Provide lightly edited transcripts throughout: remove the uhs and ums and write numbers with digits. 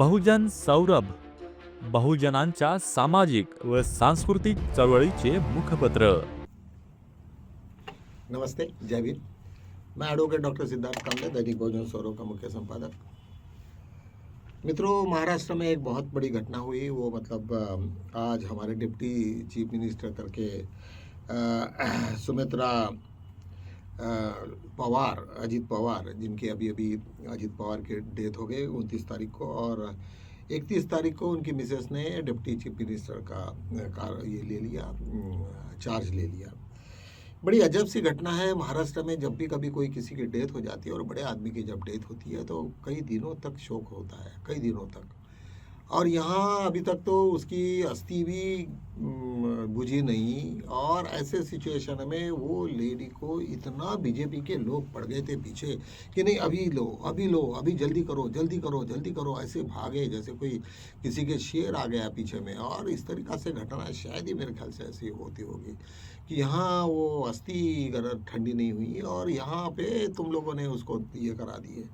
बहुजन सौरभ, बहुजनांच्या सामाजिक व सांस्कृतिक चळवळीचे मुखपत्र. नमस्ते, जय भीम। मैं एडवोकेट डॉक्टर सिद्धार्थ कामले, दैनिक बहुजन सौरभ का मुख्य संपादक। मित्रों, महाराष्ट्र में एक बहुत बड़ी घटना हुई। वो मतलब आज हमारे डिप्टी चीफ मिनिस्टर करके सुमित्रा पवार, अजीत पवार, जिनके अभी अभी अजीत पवार की डेथ हो गई 29 तारीख को, और 31 तारीख को उनकी मिसेस ने डिप्टी चीफ मिनिस्टर का ये ले लिया, चार्ज ले लिया। बड़ी अजब सी घटना है। महाराष्ट्र में जब भी कभी कोई किसी की डेथ हो जाती है और बड़े आदमी की जब डेथ होती है तो कई दिनों तक शोक होता है, कई दिनों तक। और यहाँ अभी तक तो उसकी अस्थि भी बुझी नहीं, और ऐसे सिचुएशन में वो लेडी को इतना बीजेपी के लोग पड़ गए थे पीछे कि नहीं, अभी लो, अभी लो, अभी जल्दी करो, जल्दी करो, जल्दी करो, ऐसे भागे जैसे कोई किसी के शेर आ गया पीछे में। और इस तरीक़ा से घटना शायद ही मेरे ख्याल से ऐसी होती होगी कि यहाँ वो अस्थि ठंडी नहीं हुई और यहाँ पे तुम लोगों ने उसको ये करा दिए।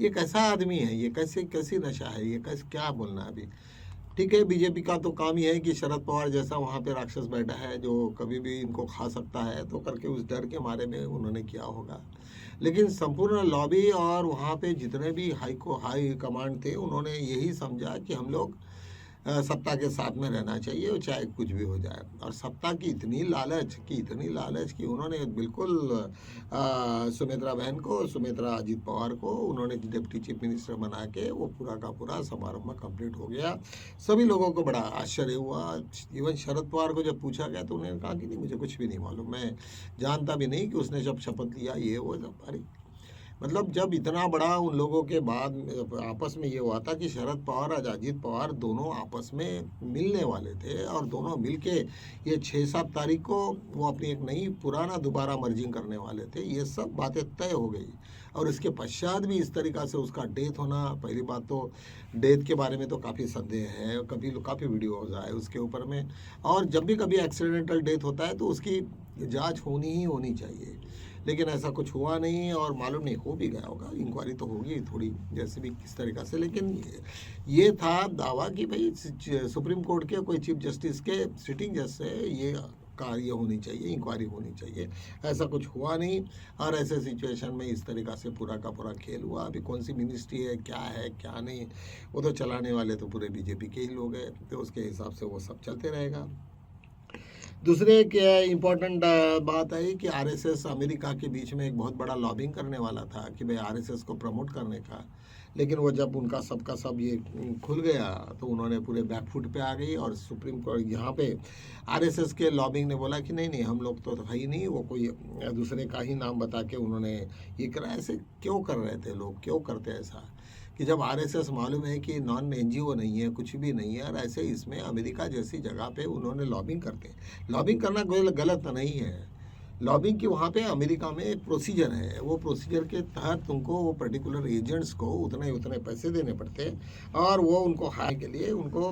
ये कैसा आदमी है, ये कैसी नशा है, ये कैसे, क्या बोलना है अभी। ठीक है, बीजेपी का तो काम ही है कि शरद पवार जैसा वहाँ पे राक्षस बैठा है जो कभी भी इनको खा सकता है, तो करके उस डर के मारे में उन्होंने किया होगा। लेकिन संपूर्ण लॉबी और वहाँ पे जितने भी हाई कमांड थे, उन्होंने यही समझा कि हम लोग सत्ता के साथ में रहना चाहिए और चाहे कुछ भी हो जाए। और सत्ता की इतनी लालच कि उन्होंने बिल्कुल सुमित्रा बहन को, सुमित्रा अजीत पवार को उन्होंने डिप्टी चीफ मिनिस्टर बना के वो पूरा का पूरा समारोह कंप्लीट हो गया। सभी लोगों को बड़ा आश्चर्य हुआ। इवन शरद पवार को जब पूछा गया तो उन्होंने कहा कि नहीं, मुझे कुछ भी नहीं मालूम, मैं जानता भी नहीं कि उसने जब शपथ लिया ये वो जब। अरे मतलब जब इतना बड़ा उन लोगों के बाद आपस में ये हुआ था कि शरद पवार और अजीत पवार दोनों आपस में मिलने वाले थे और दोनों मिलके ये 6-7 तारीख को वो अपनी एक नई पुराना दोबारा मर्जिंग करने वाले थे। ये सब बातें तय हो गई और इसके पश्चात भी इस तरीक़ा से उसका डेथ होना। पहली बात तो डेथ के बारे में तो काफ़ी संदेह है, काफ़ी वीडियोज़ आए उसके ऊपर में। और जब भी कभी एक्सीडेंटल डेथ होता है तो उसकी जाँच होनी चाहिए, लेकिन ऐसा कुछ हुआ नहीं और मालूम नहीं हो भी गया होगा। इंक्वायरी तो होगी थोड़ी, जैसे भी किस तरीक़ा से। लेकिन ये था दावा कि भाई सुप्रीम कोर्ट के कोई चीफ जस्टिस के सिटिंग जज से ये कार्य होनी चाहिए, इंक्वायरी होनी चाहिए। ऐसा कुछ हुआ नहीं और ऐसे सिचुएशन में इस तरीक़ा से पूरा का पूरा खेल हुआ। अभी कौन सी मिनिस्ट्री है क्या नहीं, वो तो चलाने वाले तो पूरे बीजेपी के ही लोग हैं, तो उसके हिसाब से वो सब चलते रहेगा। दूसरे एक इम्पॉर्टेंट बात है कि आरएसएस अमेरिका के बीच में एक बहुत बड़ा लॉबिंग करने वाला था कि भाई आरएसएस को प्रमोट करने का। लेकिन वो जब उनका सबका सब ये खुल गया तो उन्होंने पूरे बैकफुट पे आ गई और सुप्रीम कोर्ट यहाँ पे आरएसएस के लॉबिंग ने बोला कि नहीं हम लोग तो है ही नहीं, वो कोई दूसरे का ही नाम बता के उन्होंने ये करा। ऐसे क्यों कर रहे थे लोग, क्यों करते ऐसा कि जब आरएसएस मालूम है कि नॉन एनजीओ नहीं है, कुछ भी नहीं है, और ऐसे इसमें अमेरिका जैसी जगह पे उन्होंने लॉबिंग करते हैं। लॉबिंग करना कोई गलत नहीं है। लॉबिंग की वहाँ पे अमेरिका में एक प्रोसीजर है, वो प्रोसीजर के तहत तुमको वो पर्टिकुलर एजेंट्स को उतने पैसे देने पड़ते हैं और वो उनको हायर के लिए उनको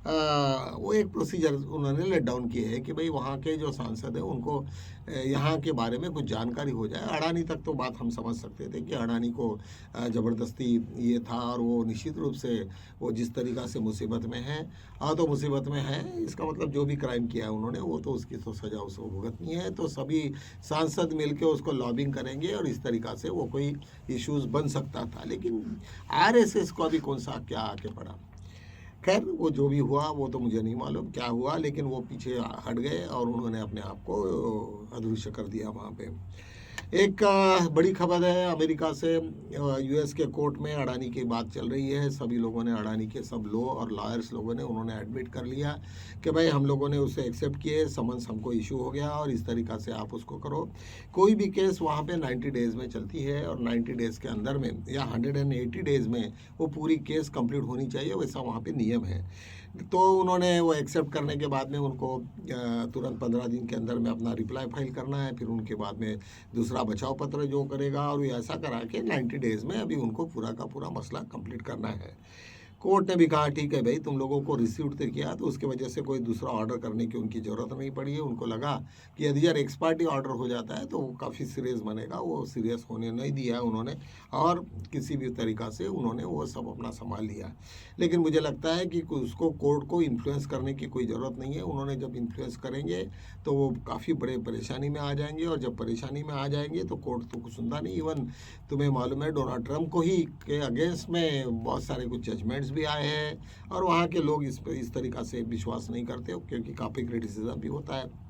वो एक प्रोसीजर उन्होंने लेट डाउन किए है कि भाई वहाँ के जो सांसद हैं उनको यहाँ के बारे में कुछ जानकारी हो जाए। अडानी तक तो बात हम समझ सकते थे कि अडानी को ज़बरदस्ती ये था, और वो निश्चित रूप से वो जिस तरीक़ा से मुसीबत में है तो मुसीबत में है, इसका मतलब जो भी क्राइम किया है उन्होंने वो तो उसकी तो सज़ा उसको भुगतनी है। तो सभी सांसद मिलके उसको लॉबिंग करेंगे और इस तरीक़ा से वो कोई इश्यूज़ बन सकता था। लेकिन आरएसएस को अभी कौन सा क्या आके पड़ा। खैर वो जो भी हुआ वो तो मुझे नहीं मालूम क्या हुआ, लेकिन वो पीछे हट गए और उन्होंने अपने आप को अदृश्य कर दिया वहाँ पे। एक बड़ी खबर है अमेरिका से। यूएस के कोर्ट में अडानी की बात चल रही है। सभी लोगों ने, अडानी के सब लॉ और लॉयर्स लोगों ने, उन्होंने एडमिट कर लिया कि भाई हम लोगों ने उसे एक्सेप्ट किए, समन्स हमको इशू हो गया और इस तरीक़ा से आप उसको करो। कोई भी केस वहाँ पे 90 डेज़ में चलती है और 90 डेज़ के अंदर में या 180 डेज़ में वो पूरी केस कंप्लीट होनी चाहिए, वैसा वहाँ पे नियम है। तो उन्होंने वो एक्सेप्ट करने के बाद में उनको तुरंत 15 दिन के अंदर में अपना रिप्लाई फाइल करना है, फिर उनके बाद में दूसरा बचाव पत्र जो करेगा, और ऐसा करा के 90 डेज़ में अभी उनको पूरा का पूरा मसला कंप्लीट करना है। कोर्ट ने भी कहा ठीक है भाई, तुम लोगों को रिसीव तो किया, तो उसके वजह से कोई दूसरा ऑर्डर करने की उनकी ज़रूरत नहीं पड़ी है। उनको लगा कि यदि यार एक्स पार्टी ऑर्डर हो जाता है तो वो काफ़ी सीरियस बनेगा, वो सीरियस होने नहीं दिया उन्होंने, और किसी भी तरीक़ा से उन्होंने वो सब अपना संभाल लिया। लेकिन मुझे लगता है कि उसको कोर्ट को इन्फ्लुएंस करने की कोई ज़रूरत नहीं है। उन्होंने जब इन्फ्लुएंस करेंगे तो वो काफ़ी बड़े परेशानी में आ जाएंगे, और जब परेशानी में आ जाएंगे तो कोर्ट तो कुछ सुनता नहीं। इवन तुम्हें मालूम है डोनाल्ड ट्रंप को ही के अगेंस्ट में बहुत सारे कुछ जजमेंट्स भी आए हैं, और वहाँ के लोग इस पे इस तरीक़ा से विश्वास नहीं करते, क्योंकि काफ़ी क्रिटिसिज्म भी होता है।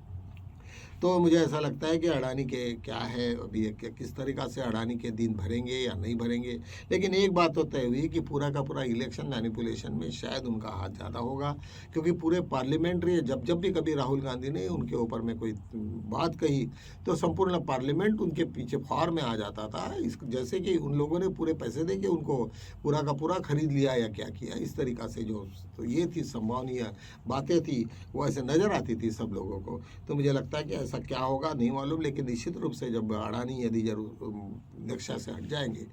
तो मुझे ऐसा लगता है कि अडानी के क्या है अभी, किस तरीक़ा से अडानी के दिन भरेंगे या नहीं भरेंगे। लेकिन एक बात तो तय हुई कि पूरा का पूरा इलेक्शन मैनिपुलेशन में शायद उनका हाथ ज़्यादा होगा, क्योंकि पूरे पार्लियामेंट्री जब भी कभी राहुल गांधी ने उनके ऊपर में कोई बात कही तो संपूर्ण पार्लियामेंट उनके पीछे फार में आ जाता था, इस जैसे कि उन लोगों ने पूरे पैसे दे के उनको पूरा का पूरा खरीद लिया या क्या किया, इस तरीक़ा से जो तो ये थी संभावनीय बातें थी, वो ऐसे नज़र आती थी सब लोगों को। तो मुझे लगता है कि ऐसा क्या होगा नहीं मालूम, लेकिन निश्चित रूप से जब अडानी यदि जरूर नक्शा से हट जाएंगे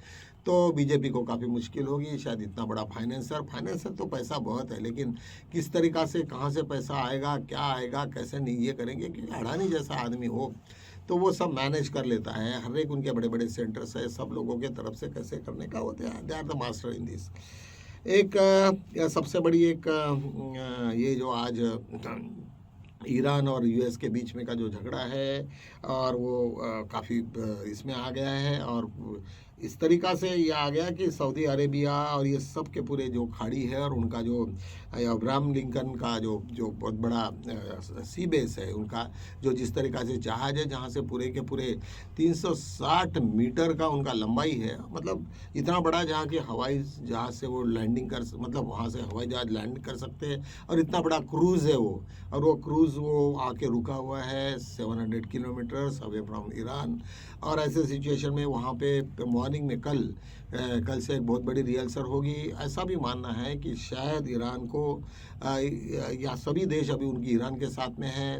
तो बीजेपी को काफ़ी मुश्किल होगी। शायद इतना बड़ा फाइनेंसर तो पैसा बहुत है, लेकिन किस तरीक़ा से कहाँ से पैसा आएगा, क्या आएगा, कैसे नहीं ये करेंगे, क्योंकि अडानी जैसा आदमी हो तो वो सब मैनेज कर लेता है। हर एक उनके बड़े बड़े सेंटर्स है, सब लोगों के तरफ से कैसे करने का होता है, they are the master in this. एक सबसे बड़ी एक ये जो आज ईरान और यूएस के बीच में का जो झगड़ा है, और वो काफ़ी इसमें आ गया है, और इस तरीक़ा से ये आ गया कि सऊदी अरेबिया और ये सब के पूरे जो खाड़ी है, और उनका जो अब्राहम लिंकन का जो बहुत बड़ा सी बेस है उनका, जो जिस तरीक़ा से जहाज़ है जहाँ से पूरे के पूरे 360 मीटर का उनका लंबाई है, मतलब इतना बड़ा, जहाँ के हवाई जहाज़ से वो लैंडिंग कर, मतलब वहाँ से हवाई जहाज़ लैंड कर सकते हैं, और इतना बड़ा क्रूज़ है वो, और वो क्रूज़ वो आके रुका हुआ है 700 किलोमीटर्स अवे फ्रॉम ईरान। और ऐसे सिचुएशन में वहाँ पे मॉर्निंग में कल से एक बहुत बड़ी रिहर्सल होगी। ऐसा भी मानना है कि शायद ईरान को या सभी देश अभी उनकी ईरान के साथ में है,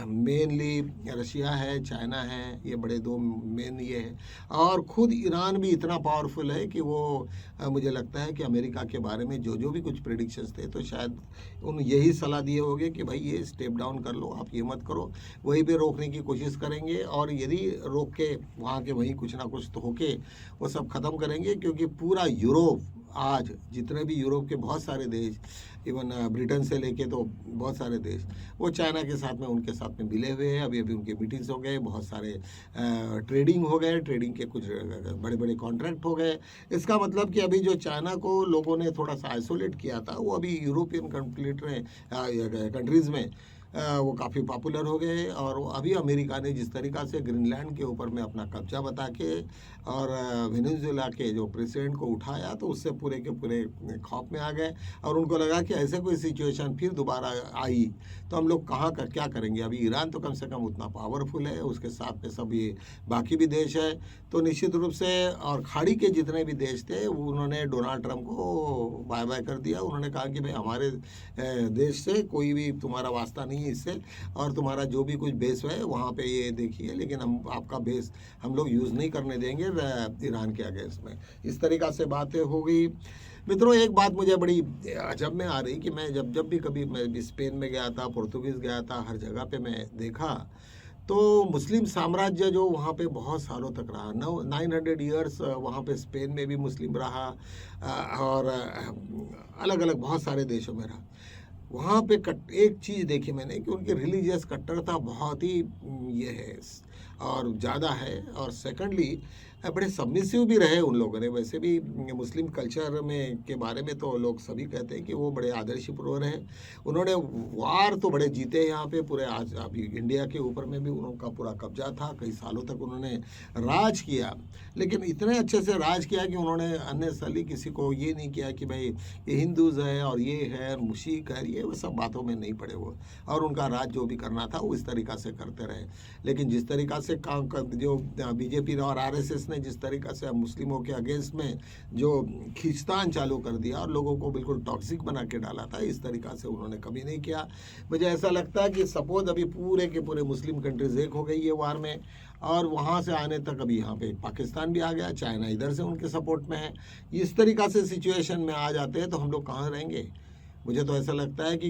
मेनली रशिया है, चाइना है, ये बड़े दो मेन ये है, और ख़ुद ईरान भी इतना पावरफुल है कि वो मुझे लगता है कि अमेरिका के बारे में जो भी कुछ प्रेडिक्शंस थे तो शायद उन यही सलाह दिए होंगे कि भाई ये स्टेप डाउन कर लो, आप ये मत करो, वहीं पे रोकने की कोशिश करेंगे, और यदि रोक के वहाँ के वहीं कुछ ना कुछ तो होके वो सब ख़त्म करेंगे। क्योंकि पूरा यूरोप आज, जितने भी यूरोप के बहुत सारे देश, इवन ब्रिटेन से लेके तो बहुत सारे देश, वो चाइना के साथ में उनके साथ में मिले हुए हैं। अभी उनके मीटिंग्स हो गए, बहुत सारे ट्रेडिंग हो गए, ट्रेडिंग के कुछ बड़े बड़े कॉन्ट्रैक्ट हो गए। इसका मतलब कि अभी जो चाइना को लोगों ने थोड़ा सा आइसोलेट किया था, वो अभी यूरोपियन कंट्रीज़ में वो काफ़ी पॉपुलर हो गए। और अभी अमेरिका ने जिस तरीक़ा से ग्रीनलैंड के ऊपर में अपना कब्जा बता के और वेनेजुएला के जो प्रेसिडेंट को उठाया, तो उससे पूरे के पूरे खौफ में आ गए, और उनको लगा कि ऐसे कोई सिचुएशन फिर दोबारा आई तो हम लोग कहाँ का क्या करेंगे। अभी ईरान तो कम से कम उतना पावरफुल है, उसके साथ में सब ये बाकी भी देश है, तो निश्चित रूप से, और खाड़ी के जितने भी देश थे उन्होंने डोनाल्ड ट्रंप को बाय बाय कर दिया। उन्होंने कहा कि भाई हमारे देश से कोई भी तुम्हारा वास्ता नहीं है इससे, और तुम्हारा जो भी कुछ बेस है वहाँ पे ये देखिए, लेकिन हम आपका बेस हम लोग यूज़ नहीं करने देंगे ईरान के अगेंस्ट में। इस तरीक़ा से बातें हो गई। मित्रों, एक बात मुझे बड़ी अजब में आ रही कि मैं जब भी कभी मैं स्पेन में गया था, पुर्तगाल गया था, हर जगह पे मैं देखा तो मुस्लिम साम्राज्य जो वहाँ पे बहुत सालों तक रहा, 900 ईयर्स वहाँ पे स्पेन में भी मुस्लिम रहा, और अलग अलग बहुत सारे देशों में रहा। वहाँ पे एक चीज़ देखी मैंने कि उनकी रिलीजियस कट्टरता बहुत ही ये है और ज़्यादा है, और सेकंडली बड़े सबमिसिव भी रहे उन लोगों ने। वैसे भी मुस्लिम कल्चर में के बारे में तो लोग सभी कहते हैं कि वो बड़े आदर्शपूर्ण रहे। उन्होंने वार तो बड़े जीते यहाँ पे पूरे, आज अभी इंडिया के ऊपर में भी उनका पूरा कब्जा था, कई सालों तक उन्होंने राज किया, लेकिन इतने अच्छे से राज किया कि उन्होंने अननेसेसरली किसी को ये नहीं किया कि भाई ये हिंदूज़ है और ये है मुशीक है, चाहिए, वो सब बातों में नहीं पड़े वो, और उनका राज जो भी करना था वो इस तरीक़ा से करते रहे। लेकिन जिस तरीक़ा से काम कर जो बीजेपी और आरएसएस ने जिस तरीक़ा से मुस्लिमों के अगेंस्ट में जो खींचतान चालू कर दिया और लोगों को बिल्कुल टॉक्सिक बना के डाला था, इस तरीक़ा से उन्होंने कभी नहीं किया। मुझे ऐसा लगता है कि सपोज अभी पूरे के पूरे मुस्लिम कंट्रीज़ एक हो गई है वार में, और वहाँ से आने तक अभी यहाँ पे पाकिस्तान भी आ गया, चाइना इधर से उनके सपोर्ट में है। इस तरीक़ा से सिचुएशन में आ जाते हैं तो हम लोग कहाँ रहेंगे। मुझे तो ऐसा लगता है कि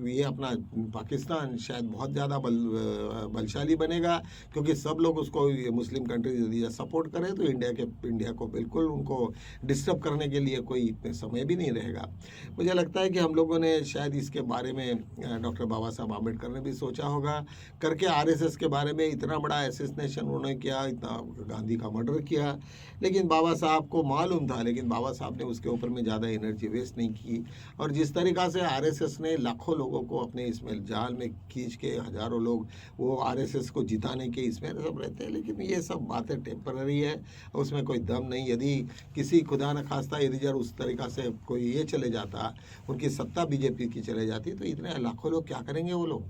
ये अपना पाकिस्तान शायद बहुत ज़्यादा बलशाली बनेगा, क्योंकि सब लोग उसको, ये मुस्लिम कंट्रीज यदि सपोर्ट करें तो इंडिया को बिल्कुल उनको डिस्टर्ब करने के लिए कोई समय भी नहीं रहेगा। मुझे लगता है कि हम लोगों ने शायद इसके बारे में डॉक्टर बाबा साहब आम्बेडकर ने भी सोचा होगा करके, आरएसएस के बारे में इतना बड़ा एसेसिनेशन उन्होंने किया, इतना गांधी का मर्डर किया, लेकिन बाबा साहब को मालूम था, लेकिन बाबा साहब ने उसके ऊपर में ज़्यादा एनर्जी वेस्ट नहीं की। और जिस तरीक़ा से आरएसएस ने लाखों लोगों को अपने इसमें जाल में खींच के, हज़ारों लोग वो आरएसएस को जिताने के इसमें सब रहते हैं, लेकिन ये सब बातें टेम्पररी है, उसमें कोई दम नहीं। यदि किसी खुदा न खास्ता यदि जब उस तरीक़ा से कोई ये चले जाता, उनकी सत्ता बीजेपी की चले जाती, तो इतने लाखों लोग क्या करेंगे वो लोग।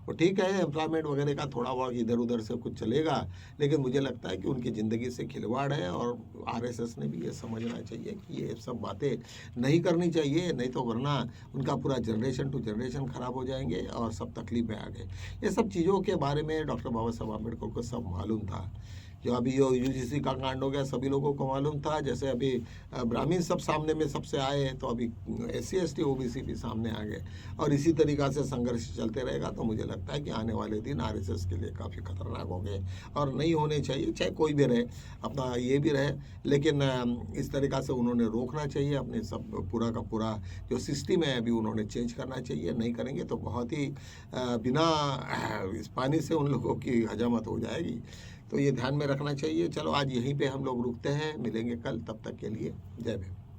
वो ठीक है, एम्प्लॉयमेंट वगैरह का थोड़ा बहुत इधर उधर से कुछ चलेगा, लेकिन मुझे लगता है कि उनकी ज़िंदगी से खिलवाड़ है, और आरएसएस ने भी ये समझना चाहिए कि ये सब बातें नहीं करनी चाहिए, नहीं तो वरना उनका पूरा जनरेशन टू जनरेशन ख़राब हो जाएंगे और सब तकलीफ में आ गए। ये सब चीज़ों के बारे में डॉक्टर बाबा साहब आम्बेडकर को सब मालूम था। जो अभी जो यूजीसी का कांड हो गया, सभी लोगों को मालूम था। जैसे अभी ब्राह्मण सब सामने में सबसे आए हैं, तो अभी SC ST OBC भी सामने आ गए, और इसी तरीक़ा से संघर्ष चलते रहेगा तो मुझे लगता है कि आने वाले दिन आरएसएस के लिए काफ़ी खतरनाक होंगे, और नहीं होने चाहिए, चाहे कोई भी रहे, अपना ये भी रहे, लेकिन इस तरीक़ा से उन्होंने रोकना चाहिए। अपने सब पूरा का पूरा जो सिस्टम है अभी उन्होंने चेंज करना चाहिए। नहीं करेंगे तो बहुत ही बिना इस पानी से उन लोगों की हजामत हो जाएगी, तो ये ध्यान में रखना चाहिए। चलो आज यहीं पे हम लोग रुकते हैं, मिलेंगे कल, तब तक के लिए जय भीम।